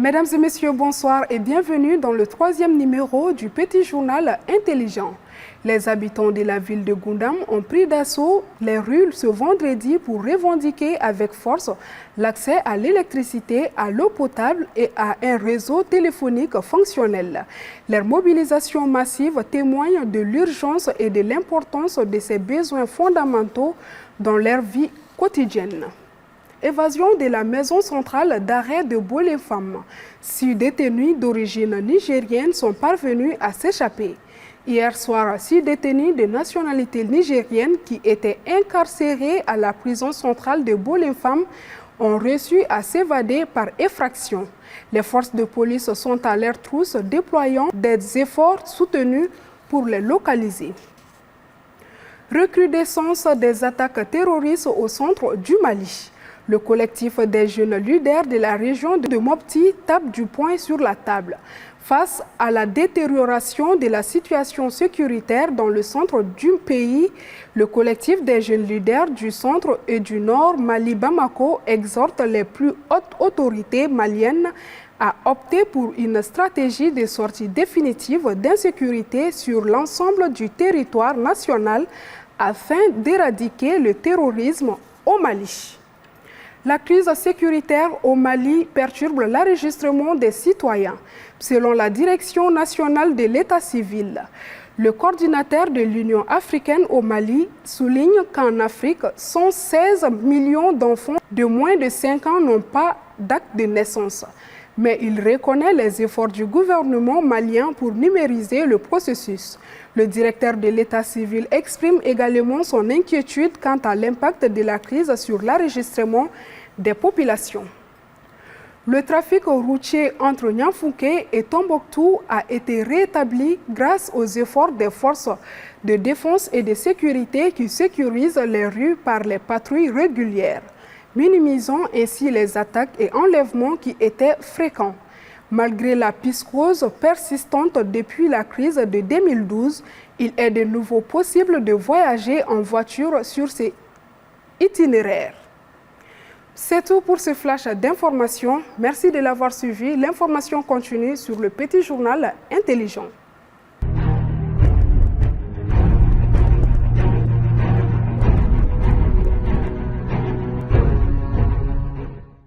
Mesdames et messieurs, bonsoir et bienvenue dans le 3e numéro du Petit Journal Intelligent. Les habitants de la ville de Goundam ont pris d'assaut les rues ce vendredi pour revendiquer avec force l'accès à l'électricité, à l'eau potable et à un réseau téléphonique fonctionnel. Leur mobilisation massive témoigne de l'urgence et de l'importance de ces besoins fondamentaux dans leur vie quotidienne. Évasion de la maison centrale d'arrêt de Bolefam. 6 détenus d'origine nigérienne sont parvenus à s'échapper. Hier soir, 6 détenus de nationalité nigérienne qui étaient incarcérés à la prison centrale de Bolefam ont réussi à s'évader par effraction. Les forces de police sont à leur trousse, déployant des efforts soutenus pour les localiser. Recrudescence des attaques terroristes au centre du Mali. Le collectif des jeunes leaders de la région de Mopti tape du poing sur la table. Face à la détérioration de la situation sécuritaire dans le centre du pays, le collectif des jeunes leaders du centre et du nord Mali Bamako exhorte les plus hautes autorités maliennes à opter pour une stratégie de sortie définitive d'insécurité sur l'ensemble du territoire national afin d'éradiquer le terrorisme au Mali. La crise sécuritaire au Mali perturbe l'enregistrement des citoyens. Selon la Direction nationale de l'État civil, le coordinateur de l'Union africaine au Mali souligne qu'en Afrique, 116 millions d'enfants de moins de 5 ans n'ont pas d'acte de naissance. Mais il reconnaît les efforts du gouvernement malien pour numériser le processus. Le directeur de l'État civil exprime également son inquiétude quant à l'impact de la crise sur l'enregistrement des populations. Le trafic routier entre Nianfouké et Tombouctou a été rétabli grâce aux efforts des forces de défense et de sécurité qui sécurisent les rues par les patrouilles régulières, minimisant ainsi les attaques et enlèvements qui étaient fréquents. Malgré la psychose persistante depuis la crise de 2012, il est de nouveau possible de voyager en voiture sur ces itinéraires. C'est tout pour ce flash d'information. Merci de l'avoir suivi. L'information continue sur le Petit Journal Intelligent.